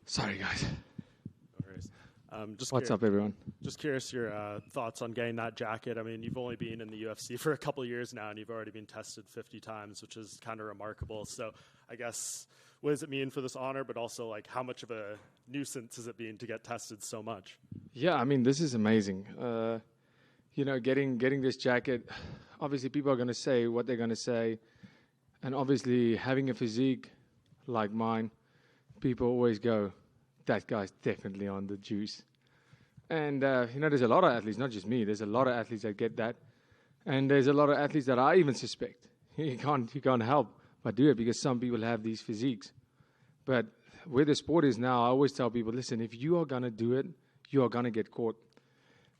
Sorry, guys. No worries. What's up, everyone? Just curious your thoughts on getting that jacket. I mean, you've only been in the UFC for a couple of years now, and you've already been tested 50 times, which is kind of remarkable. So I guess, what does it mean for this honor, but also, like, how much of a nuisance is it being to get tested so much? Yeah, I mean, this is amazing. Getting this jacket, obviously people are going to say what they're going to say. And obviously having a physique like mine, people always go, that guy's definitely on the juice. And, there's a lot of athletes, not just me, there's a lot of athletes that get that. And there's a lot of athletes that I even suspect. You can't help but do it because some people have these physiques. But where the sport is now, I always tell people, listen, if you are going to do it, you are going to get caught.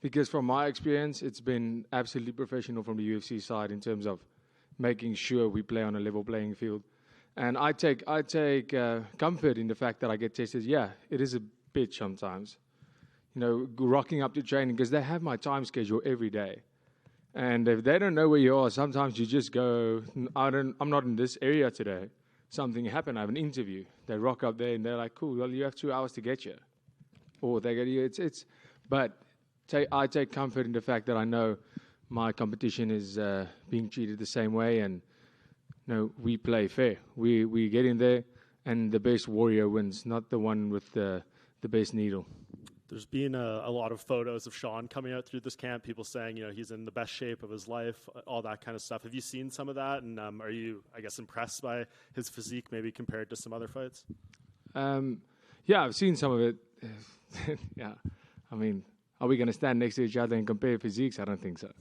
Because from my experience, it's been absolutely professional from the UFC side in terms of making sure we play on a level playing field. And I take comfort in the fact that I get tested. Yeah, it is a bitch sometimes. Rocking up to training because they have my time schedule every day. And if they don't know where you are, sometimes you just go, I'm not in this area today. Something happened, I have an interview. They rock up there and they're like, cool, well, you have 2 hours to get here. Or they get you, I take comfort in the fact that I know my competition is being treated the same way, and we play fair. We get in there, and the best warrior wins, not the one with the best needle. There's been a lot of photos of Sean coming out through this camp, people saying, he's in the best shape of his life, all that kind of stuff. Have you seen some of that? And are you, I guess, impressed by his physique maybe compared to some other fights? Yeah, I've seen some of it. Yeah, I mean, are we going to stand next to each other and compare physiques? I don't think so.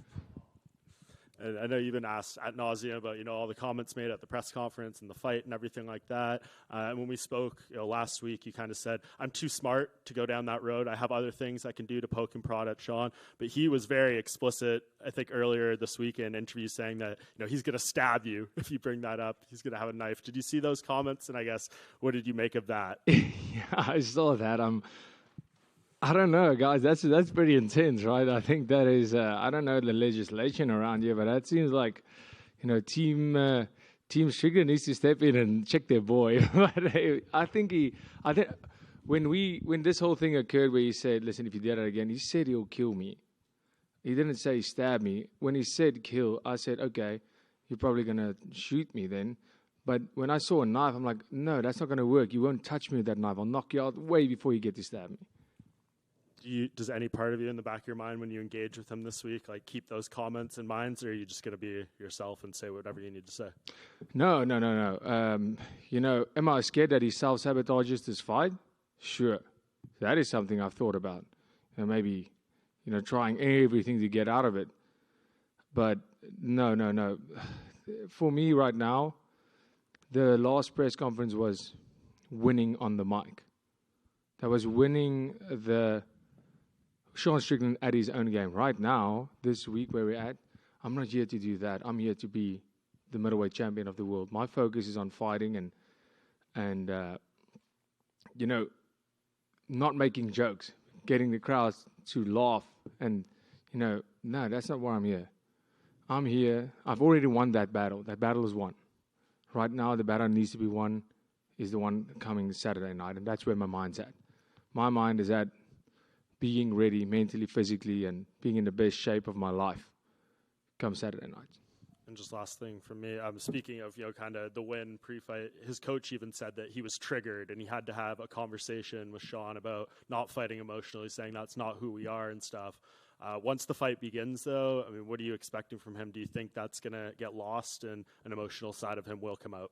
And I know you've been asked ad nauseum about, all the comments made at the press conference and the fight and everything like that. And when we spoke last week, you kind of said, I'm too smart to go down that road. I have other things I can do to poke and prod at Sean. But he was very explicit, I think, earlier this week in an interview saying that, he's going to stab you if you bring that up. He's going to have a knife. Did you see those comments? And I guess, what did you make of that? Yeah, I saw that. I don't know, guys. That's pretty intense, right? I think that is. I don't know the legislation around here, but that seems like, Team Strickland needs to step in and check their boy. But I think when this whole thing occurred, where he said, "Listen, if you did it again," he said he'll kill me. He didn't say stab me. When he said kill, I said, "Okay, you're probably gonna shoot me then." But when I saw a knife, I'm like, "No, that's not gonna work. You won't touch me with that knife. I'll knock you out way before you get to stab me." Does any part of you in the back of your mind when you engage with him this week, like, keep those comments in mind, or are you just going to be yourself and say whatever you need to say? No. Am I scared that he self-sabotages this fight? Sure. That is something I've thought about. Maybe, trying everything to get out of it. But no. For me right now, the last press conference was winning on the mic. That was winning the Sean Strickland at his own game. Right now, this week where we're at, I'm not here to do that. I'm here to be the middleweight champion of the world. My focus is on fighting and not making jokes, getting the crowds to laugh. And, no, that's not why I'm here. I'm here. I've already won that battle. That battle is won. Right now, the battle needs to be won is the one coming Saturday night, and that's where my mind's at. My mind is at being ready mentally, physically, and being in the best shape of my life come Saturday night. And just last thing from me, speaking of, kind of the win pre-fight, his coach even said that he was triggered and he had to have a conversation with Sean about not fighting emotionally, saying that's not who we are and stuff. Once the fight begins, though, I mean, what are you expecting from him? Do you think that's going to get lost and an emotional side of him will come out?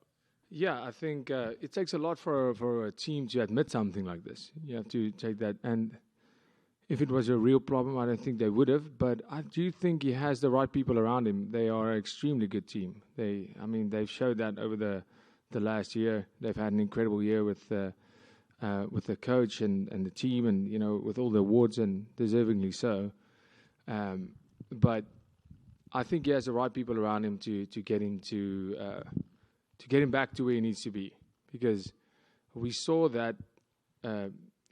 Yeah, I think it takes a lot for a team to admit something like this. You have to take that. And if it was a real problem, I don't think they would have. But I do think he has the right people around him. They are an extremely good team. They've showed that over the last year. They've had an incredible year with the coach and the team, and with all the awards, and deservingly so. But I think he has the right people around him to get him to get him back to where he needs to be, because we saw that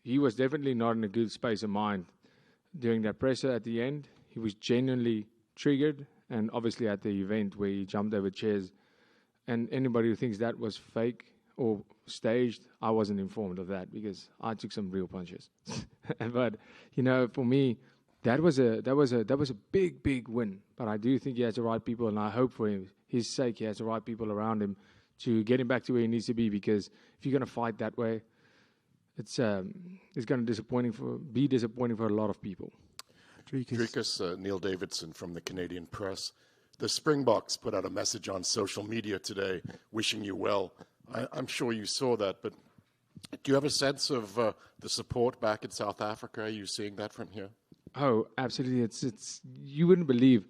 he was definitely not in a good space of mind during that presser at the end. He was genuinely triggered, and obviously at the event where he jumped over chairs. And anybody who thinks that was fake, or staged, I wasn't informed of that because I took some real punches. But for me, that was a big win. But I do think he has the right people, and I hope for his sake he has the right people around him to get him back to where he needs to be. Because if you're going to fight that way, it's going to be disappointing for a lot of people. Dricus, Neil Davidson from the Canadian Press. The Springboks put out a message on social media today wishing you well. I'm sure you saw that, but do you have a sense of the support back in South Africa? Are you seeing that from here? Oh, absolutely. It's you wouldn't believe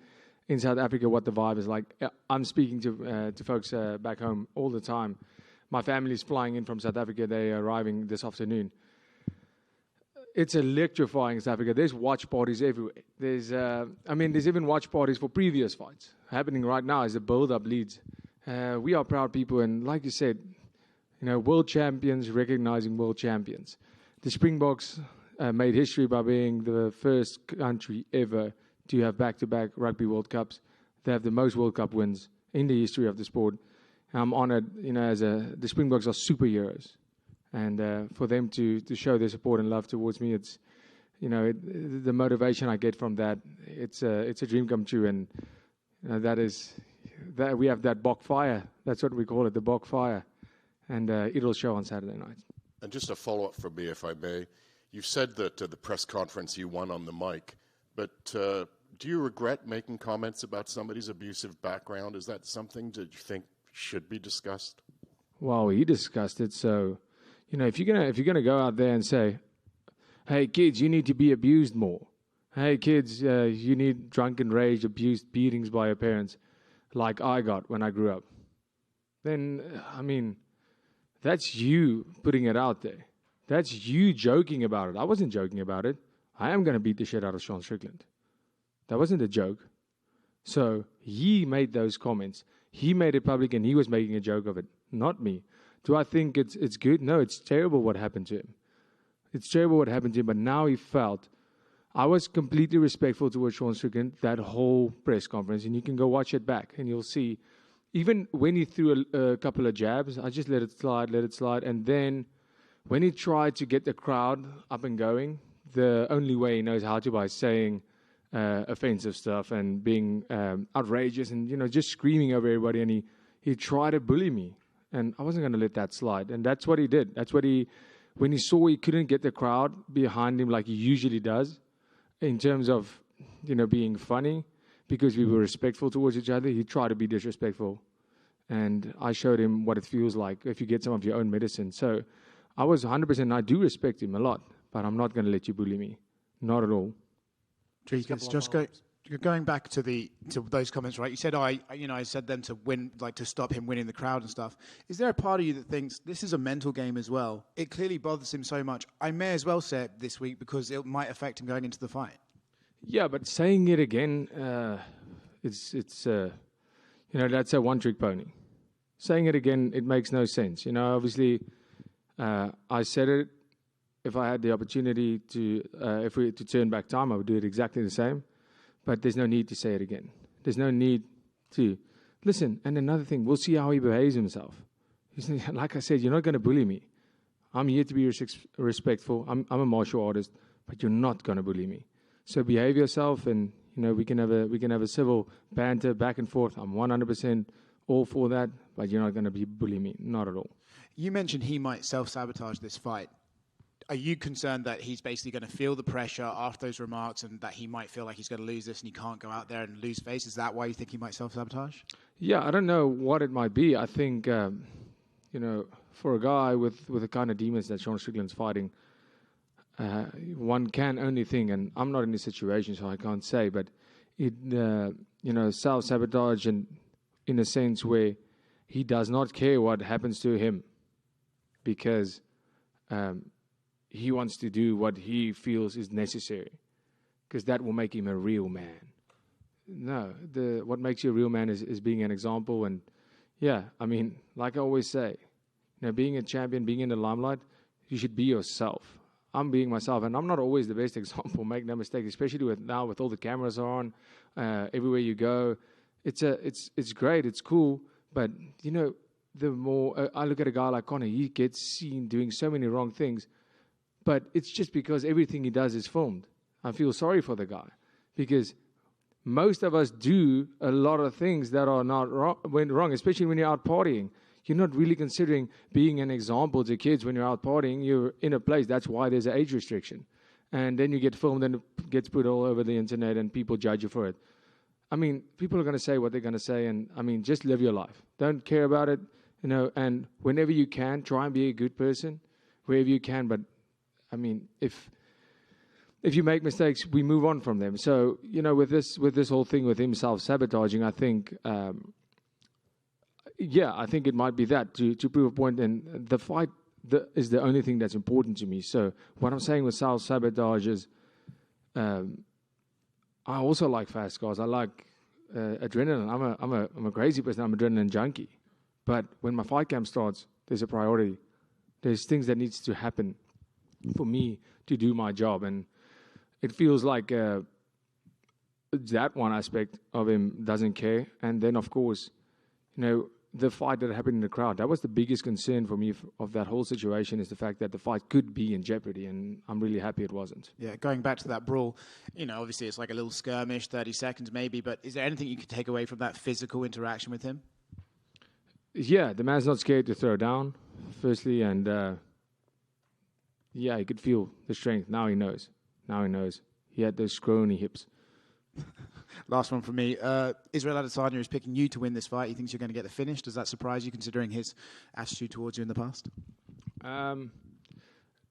in South Africa what the vibe is like. I'm speaking to folks back home all the time. My family's flying in from South Africa. They're arriving this afternoon. It's electrifying in South Africa. There's watch parties everywhere. There's even watch parties for previous fights happening right now as the build-up leads. We are proud people, and like you said, world champions recognizing world champions. The Springboks made history by being the first country ever to have back-to-back Rugby World Cups. They have the most World Cup wins in the history of the sport. I'm honored, the Springboks are superheroes. And for them to show their support and love towards me, it's, the motivation I get from that, it's a dream come true. And that we have that Bok fire. That's what we call it, the Bok fire. And it'll show on Saturday night. And just a follow-up from me, if I may. You said that the press conference you won on the mic, but do you regret making comments about somebody's abusive background? Is that something that you think should be discussed? Well, he discussed it, so... if you're gonna go out there and say, "Hey kids, you need to be abused more. Hey kids, you need drunken rage, abused beatings by your parents, like I got when I grew up," then that's you putting it out there. That's you joking about it. I wasn't joking about it. I am gonna beat the shit out of Sean Strickland. That wasn't a joke. So he made those comments. He made it public, and he was making a joke of it, not me. Do I think it's good? No, it's terrible what happened to him. It's terrible what happened to him, but now he felt... I was completely respectful towards Sean Strickland that whole press conference, and you can go watch it back, and you'll see. Even when he threw a couple of jabs, I just let it slide, and then when he tried to get the crowd up and going, the only way he knows how to by saying offensive stuff and being outrageous and just screaming over everybody, and he tried to bully me. And I wasn't going to let that slide. And that's what he did. That's what when he saw he couldn't get the crowd behind him like he usually does, in terms of, being funny, because we were respectful towards each other, he tried to be disrespectful. And I showed him what it feels like if you get some of your own medicine. So I was 100%, I do respect him a lot, but I'm not going to let you bully me. Not at all. Dricus, just going back to those comments, right? You said I said them to win, like to stop him winning the crowd and stuff. Is there a part of you that thinks this is a mental game as well? It clearly bothers him so much. I may as well say it this week because it might affect him going into the fight. Yeah, but saying it again, it's that's a one-trick pony. Saying it again, it makes no sense. Obviously, I said it. If I had the opportunity to turn back time, I would do it exactly the same. But there's no need to say it again. There's no need to. Listen, and another thing, we'll see how he behaves himself. Like I said, you're not going to bully me. I'm here to be respectful. I'm a martial artist, but you're not going to bully me. So behave yourself, and we can have a civil banter back and forth. I'm 100% all for that, but you're not going to be bullying me, not at all. You mentioned he might self-sabotage this fight. Are you concerned that he's basically going to feel the pressure after those remarks and that he might feel like he's going to lose this and he can't go out there and lose face? Is that why you think he might self-sabotage? Yeah, I don't know what it might be. I think, for a guy with the kind of demons that Sean Strickland's fighting, one can only think, and I'm not in this situation, so I can't say, but it, self-sabotage and in a sense where he does not care what happens to him because he wants to do what he feels is necessary because that will make him a real man. No, what makes you a real man is being an example. And like I always say, being a champion, being in the limelight, you should be yourself. I'm being myself, and I'm not always the best example, make no mistake, especially with all the cameras on, everywhere you go. It's great, it's cool, but the more I look at a guy like Connor, he gets seen doing so many wrong things, but it's just because everything he does is filmed. I feel sorry for the guy because most of us do a lot of things that are not went wrong, especially when you're out partying. You're not really considering being an example to kids when you're out partying. You're in a place. That's why there's an age restriction. And then you get filmed and it gets put all over the internet and people judge you for it. I mean, people are going to say what they're going to say. And, I mean, just live your life. Don't care about it, and whenever you can, try and be a good person wherever you can. But, I mean, if you make mistakes, we move on from them. So, with this whole thing with him self-sabotaging, I think... I think it might be that to prove a point. And the fight is the only thing that's important to me. So what I'm saying with self-sabotage is I also like fast cars. I like adrenaline. I'm a crazy person. I'm an adrenaline junkie. But when my fight camp starts, there's a priority. There's things that needs to happen for me to do my job. And it feels like that one aspect of him doesn't care. And then, of course, the fight that happened in the crowd, that was the biggest concern for me of that whole situation, is the fact that the fight could be in jeopardy, and I'm really happy it wasn't. Yeah, going back to that brawl, obviously it's like a little skirmish, 30 seconds maybe, but is there anything you could take away from that physical interaction with him? Yeah, the man's not scared to throw down, firstly, and he could feel the strength. Now he knows. He had those scrawny hips. Last one from me. Israel Adesanya is picking you to win this fight. He thinks you're going to get the finish. Does that surprise you, considering his attitude towards you in the past?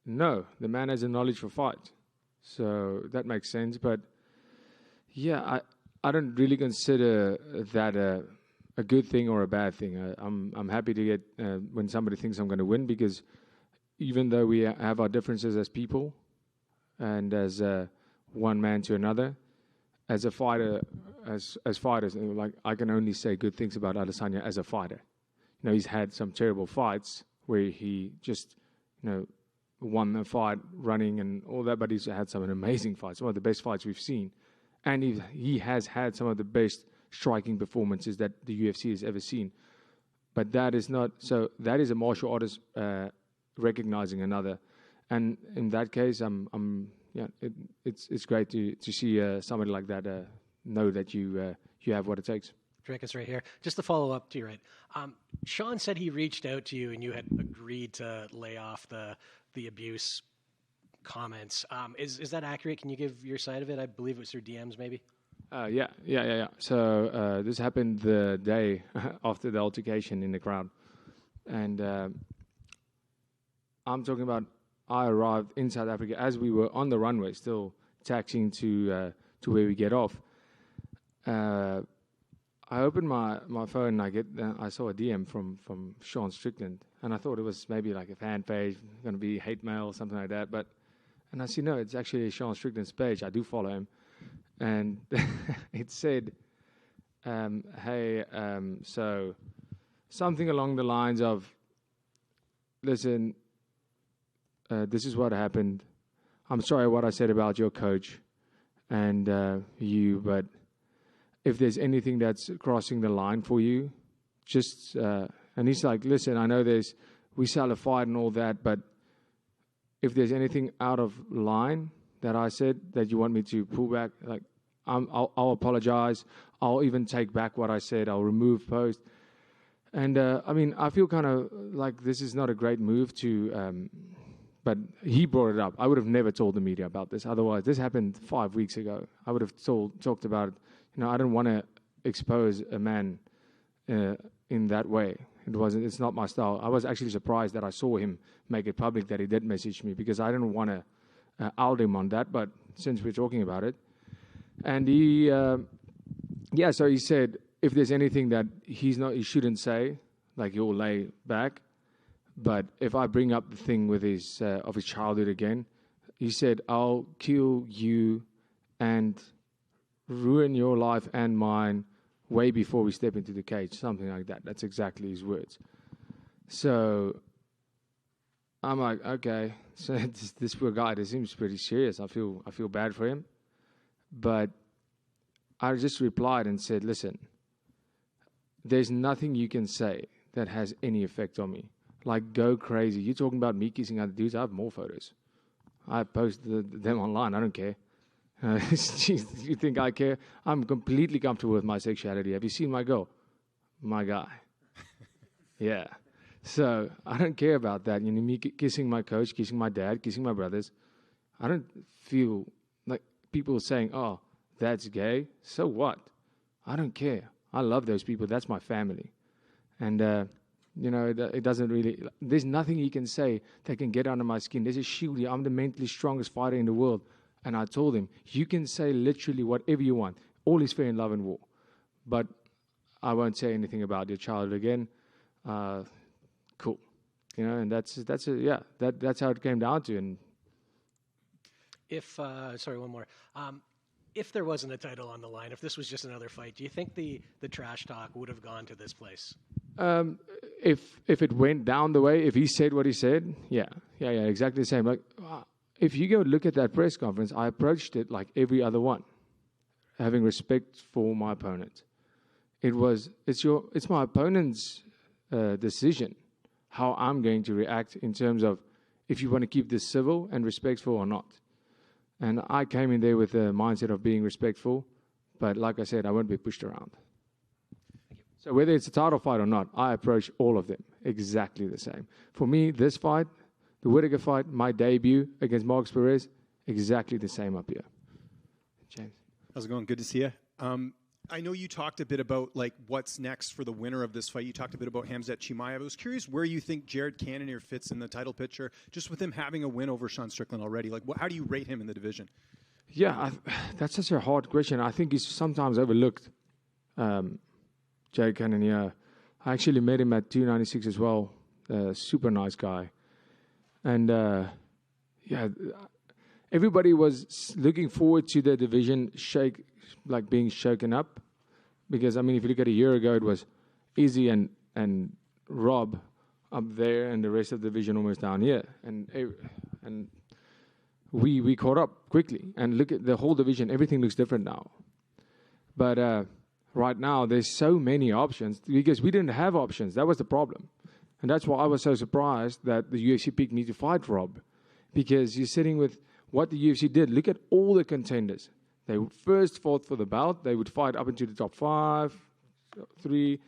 No. The man has a knowledge for fight. So that makes sense. But, I don't really consider that a good thing or a bad thing. I'm happy to get when somebody thinks I'm going to win, because even though we have our differences as people and as one man to another, as a fighter, as fighters, like, I can only say good things about Adesanya as a fighter. He's had some terrible fights where he just, won the fight running and all that, but he's had some amazing fights, one of the best fights we've seen. And he has had some of the best striking performances that the UFC has ever seen. But that is not, so that is a martial artist recognizing another. And in that case, it's great to see somebody like that know that you have what it takes. Dricus right here. Just to follow up to you, right? Sean said he reached out to you and you had agreed to lay off the abuse comments. Is that accurate? Can you give your side of it? I believe it was through DMs, maybe. Yeah. So this happened the day after the altercation in the crowd, and I'm talking about. I arrived in South Africa as we were on the runway, still taxiing to where we get off. I opened my phone and I saw a DM from Sean Strickland, and I thought it was maybe like a fan page, going to be hate mail or something like that. And I see, no, it's actually Sean Strickland's page. I do follow him, and it said, "Hey, so something along the lines of, listen." This is what happened. I'm sorry what I said about your coach and you, but if there's anything that's crossing the line for you, just, and he's like, listen, I know we sell a fight and all that, but if there's anything out of line that I said that you want me to pull back, like, I'll apologize. I'll even take back what I said. I'll remove post. And, I feel kind of like this is not a great move to... But he brought it up. I would have never told the media about this. Otherwise, this happened 5 weeks ago. I would have talked about it. I don't want to expose a man in that way. It's not my style. I was actually surprised that I saw him make it public that he did message me, because I didn't want to out him on that. But since we're talking about it, and he, so he said if there's anything that he shouldn't say, like, he'll lay back. But if I bring up the thing with his childhood again, he said, I'll kill you and ruin your life and mine way before we step into the cage, something like that. That's exactly his words. So I'm like, okay, so this poor guy, this seems pretty serious. I feel bad for him. But I just replied and said, listen, there's nothing you can say that has any effect on me. Like, go crazy. You're talking about me kissing other dudes. I have more photos. I post them online. I don't care. Jeez, you think I care? I'm completely comfortable with my sexuality. Have you seen my girl? My guy. Yeah. So I don't care about that. You know, me kissing my coach, kissing my dad, kissing my brothers. I don't feel like people saying, oh, that's gay. So what? I don't care. I love those people. That's my family. And, you know, it doesn't really, there's nothing you can say that can get under my skin. There's a shield here. I'm the mentally strongest fighter in the world. And I told him, you can say literally whatever you want. All is fair in love and war. But I won't say anything about your child again. Cool. You know, and that's how it came down to. And if, sorry, one more. If there wasn't a title on the line, if this was just another fight, do you think the trash talk would have gone to this place? If it went down the way, if he said what he said, yeah, exactly the same. Like, if you go look at that press conference, I approached it like every other one, having respect for my opponent. It's my opponent's decision how I'm going to react in terms of if you want to keep this civil and respectful or not. And I came in there with the mindset of being respectful, but like I said, I won't be pushed around. So whether it's a title fight or not, I approach all of them exactly the same. For me, this fight, the Whittaker fight, my debut against Marcus Perez, exactly the same up here. James. How's it going? Good to see you. I know you talked a bit about like what's next for the winner of this fight. You talked a bit about Khamzat Chimaev. I was curious where you think Jared Cannonier fits in the title picture, just with him having a win over Sean Strickland already. Like, how do you rate him in the division? Yeah, that's such a hard question. I think he's sometimes overlooked. Jared Cannonier. I actually met him at 296 as well. Super nice guy. And, everybody was looking forward to the division being shaken up. Because, I mean, if you look at a year ago, it was Izzy and Rob up there and the rest of the division almost down here. And we caught up quickly. And look at the whole division. Everything looks different now. But right now, there's so many options because we didn't have options. That was the problem. And that's why I was so surprised that the UFC picked me to fight Rob. Because you're sitting with what the UFC did. Look at all the contenders. They first fought for the belt. They would fight up into the top 5, 3,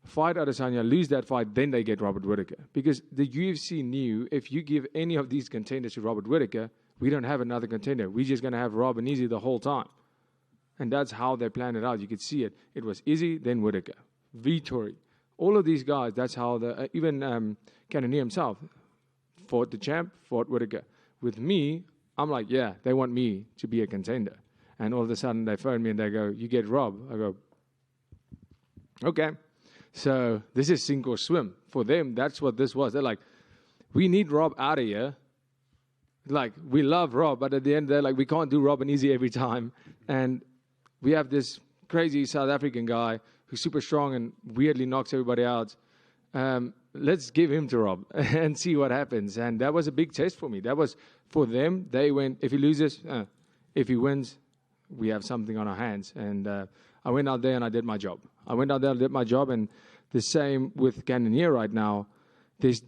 fight Adesanya, lose that fight, then they get Robert Whittaker. Because the UFC knew if you give any of these contenders to Robert Whittaker, we don't have another contender. We're just going to have Rob and Izzy the whole time. And that's how they planned it out. You could see it. It was Izzy, then Whittaker. Vittori. All of these guys, that's how even Cannonier himself fought the champ, fought Whittaker. With me, I'm like, yeah, they want me to be a contender. And all of a sudden they phone me and they go, you get Rob. I go, okay. So this is sink or swim. For them, that's what this was. They're like, we need Rob out of here. Like, we love Rob, but at the end, they're like, we can't do Rob and Izzy every time. And we have this crazy South African guy who's super strong and weirdly knocks everybody out. Let's give him to Rob and see what happens. And that was a big test for me. That was for them. They went, if he loses, if he wins, we have something on our hands. And I went out there and I did my job. And the same with Cannonier right now. There's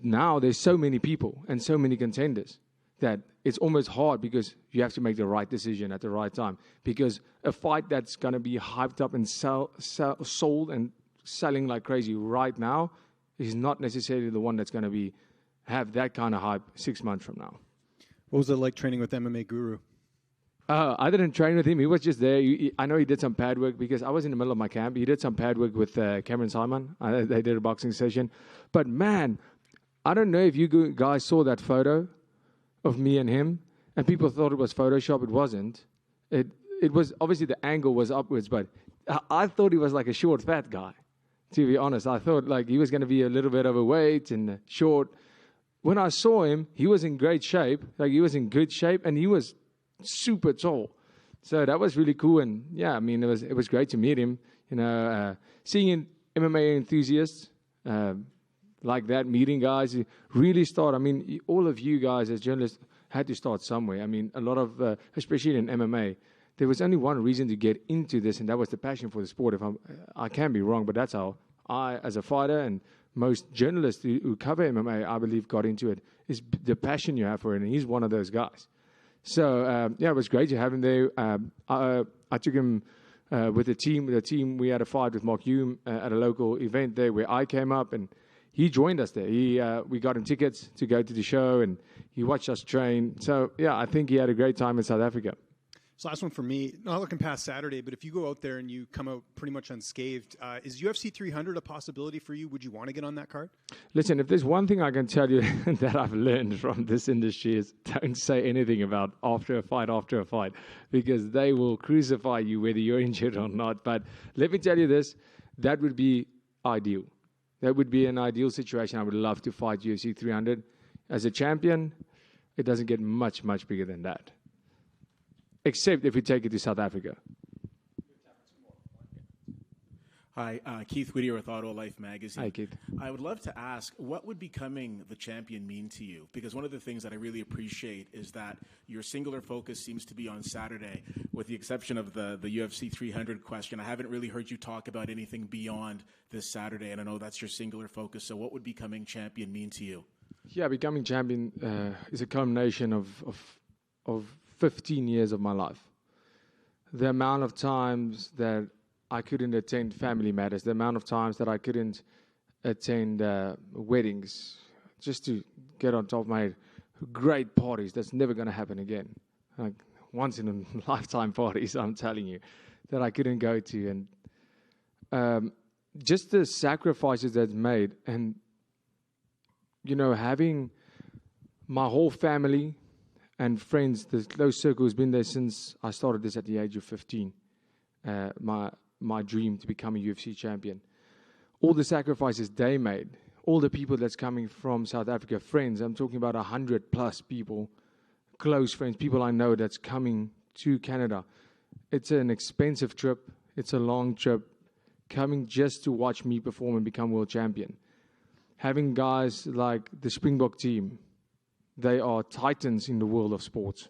so many people and so many contenders that it's almost hard because you have to make the right decision at the right time. Because a fight that's going to be hyped up and sold and selling like crazy right now is not necessarily the one that's going to have that kind of hype 6 months from now. What was it like training with MMA Guru? I didn't train with him. He was just there. I know he did some pad work because I was in the middle of my camp. He did some pad work with Cameron Simon. They did a boxing session. But, man, I don't know if you guys saw that photo of me and him, and people thought it was Photoshop. It wasn't. It was, obviously the angle was upwards, but I thought he was like a short, fat guy, to be honest. I thought like he was going to be a little bit overweight and short. When I saw him, he was in great shape. Like, he was in good shape, and he was super tall. So that was really cool. And, yeah, I mean, it was great to meet him. You know, seeing MMA enthusiasts like that, meeting guys, really start. I mean, all of you guys as journalists had to start somewhere. I mean, a lot of, especially in MMA, there was only one reason to get into this, and that was the passion for the sport. I can be wrong, but that's how I, as a fighter, and most journalists who cover MMA, I believe, got into it, is the passion you have for it, and he's one of those guys. So, it was great to have him there. I took him with the team. The team, we had a fight with Mark Hume at a local event there where I came up, and he joined us there. We got him tickets to go to the show, and he watched us train. So, I think he had a great time in South Africa. So last one for me, not looking past Saturday, but if you go out there and you come out pretty much unscathed, is UFC 300 a possibility for you? Would you want to get on that card? Listen, if there's one thing I can tell you that I've learned from this industry is don't say anything about after a fight, because they will crucify you whether you're injured or not. But let me tell you this, that would be ideal. That would be an ideal situation. I would love to fight UFC 300. As a champion, it doesn't get much, much bigger than that. Except if we take it to South Africa. Hi, Keith Whittier with Auto Life Magazine. Hi, Keith. I would love to ask, what would becoming the champion mean to you? Because one of the things that I really appreciate is that your singular focus seems to be on Saturday, with the exception of the UFC 300 question. I haven't really heard you talk about anything beyond this Saturday, and I know that's your singular focus. So what would becoming champion mean to you? Yeah, becoming champion is a culmination of 15 years of my life. The amount of times that I couldn't attend family matters, the amount of times that I couldn't attend weddings, just to get on top of my head, great parties, that's never going to happen again. Like once in a lifetime parties, I'm telling you, that I couldn't go to. And just the sacrifices that's made, and, having my whole family and friends, the close circle has been there since I started this at the age of 15. My dream to become a UFC champion. All the sacrifices they made, all the people that's coming from South Africa, friends, I'm talking about 100+ people, close friends, people I know that's coming to Canada. It's an expensive trip. It's a long trip. Coming just to watch me perform and become world champion. Having guys like the Springbok team, they are titans in the world of sports.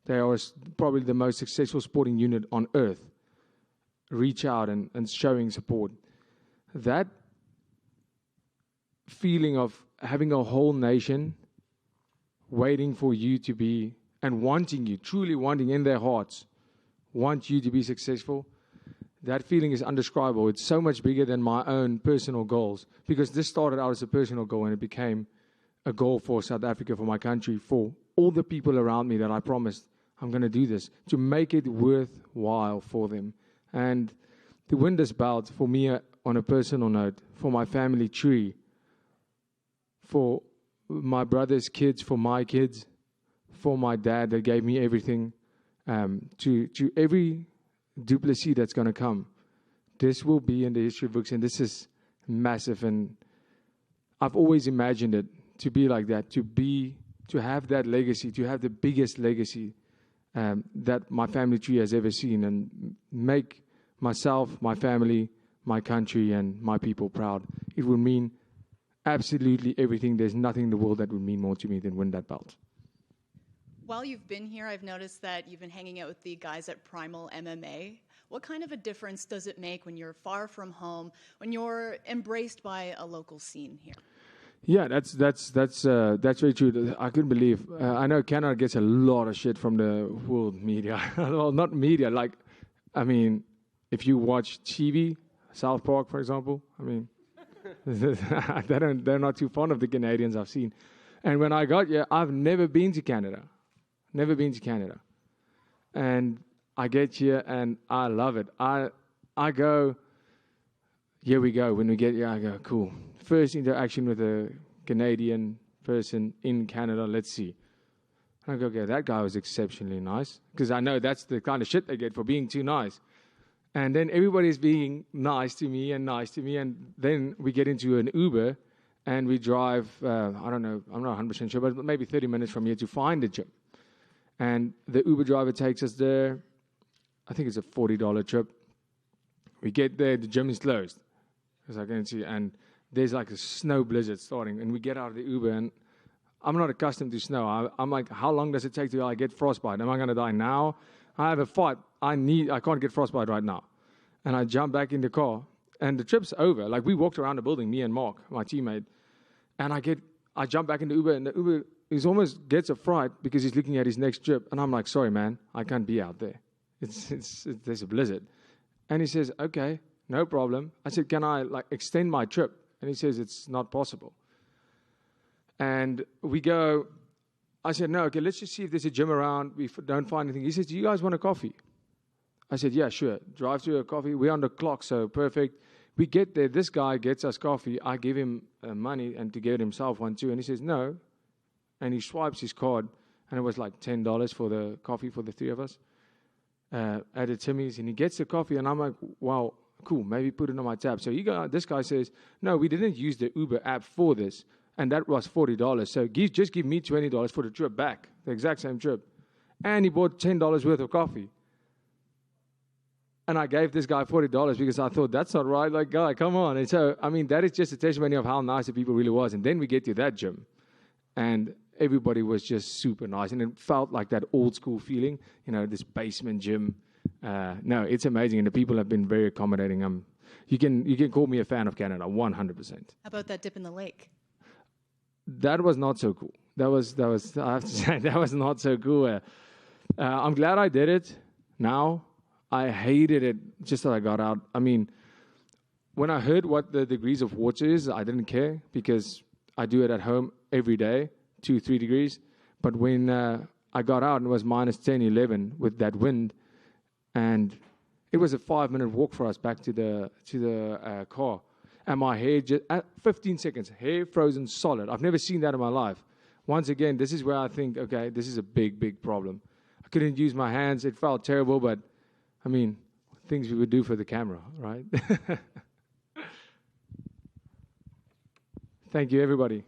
They are probably the most successful sporting unit on earth. Reach out and showing support. That feeling of having a whole nation waiting for you to be, and wanting you, truly wanting in their hearts, want you to be successful, that feeling is indescribable. It's so much bigger than my own personal goals, because this started out as a personal goal and it became a goal for South Africa, for my country, for all the people around me that I promised I'm going to do this, to make it worthwhile for them. And to win this bout, for me, on a personal note, for my family tree, for my brother's kids, for my kids, for my dad that gave me everything, to every Du Plessis that's going to come, this will be in the history books, and this is massive. And I've always imagined it to be like that, to have that legacy, to have the biggest legacy that my family tree has ever seen, and make myself, my family, my country, and my people proud. It would mean absolutely everything. There's nothing in the world that would mean more to me than win that belt. While you've been here, I've noticed that you've been hanging out with the guys at Primal MMA. What kind of a difference does it make when you're far from home, when you're embraced by a local scene here? Yeah, that's very true. I couldn't believe. I know Canada gets a lot of shit from the world media. Well, not media. If you watch TV, South Park, for example, they're not too fond of the Canadians I've seen. And when I got here, I've never been to Canada. And I get here and I love it. I go, here we go. When we get here, I go, cool. First interaction with a Canadian person in Canada, let's see. And I go, okay, that guy was exceptionally nice. Because I know that's the kind of shit they get for being too nice. And then everybody's being nice to me. And then we get into an Uber and we drive, I don't know, I'm not 100% sure, but maybe 30 minutes from here to find the gym. And the Uber driver takes us there. I think it's a $40 trip. We get there, the gym is closed, as I can see, and there's like a snow blizzard starting, and we get out of the Uber, and I'm not accustomed to snow. I'm like, how long does it take till I get frostbite? Am I going to die now? I have a fight. I can't get frostbite right now. And I jump back in the car, And the trip's over. Like, we walked around the building, me and Mark, my teammate, and I jump back into Uber, and the Uber he almost gets a fright because he's looking at his next trip. And I'm like, sorry, man, I can't be out there. There's a blizzard. And he says, okay, no problem. I said, can I extend my trip? And he says, it's not possible. And we go, I said, no, okay, let's just see if there's a gym around. We don't find anything. He says, do you guys want a coffee? I said, yeah, sure. Drive to a coffee. We're on the clock, so perfect. We get there. This guy gets us coffee. I give him money and to get himself one too. And he says, no. And he swipes his card. And it was like $10 for the coffee for the three of us at a Timmy's. And he gets the coffee. And I'm like, wow, cool. Maybe put it on my tab. So this guy says, no, we didn't use the Uber app for this. And that was $40. So just give me $20 for the trip back, the exact same trip. And he bought $10 worth of coffee. And I gave this guy $40 because I thought, that's not right. Like, guy, come on. And so, I mean, that is just a testimony of how nice the people really was. And then we get to that gym. And everybody was just super nice. And it felt like that old school feeling, this basement gym. No, it's amazing. And the people have been very accommodating. You can call me a fan of Canada, 100%. How about that dip in the lake? That was not so cool. That was I have to say, that was not so cool. I'm glad I did it now. I hated it just that I got out. I mean, when I heard what the degrees of water is, I didn't care because I do it at home every day, 2-3 degrees. But when I got out and it was minus 10, 11 with that wind, and it was a 5-minute walk for us back to the car. And my hair, at 15 seconds, hair frozen solid. I've never seen that in my life. Once again, this is where I think, okay, this is a big, big problem. I couldn't use my hands. It felt terrible, but, I mean, things we would do for the camera, right? Thank you, everybody.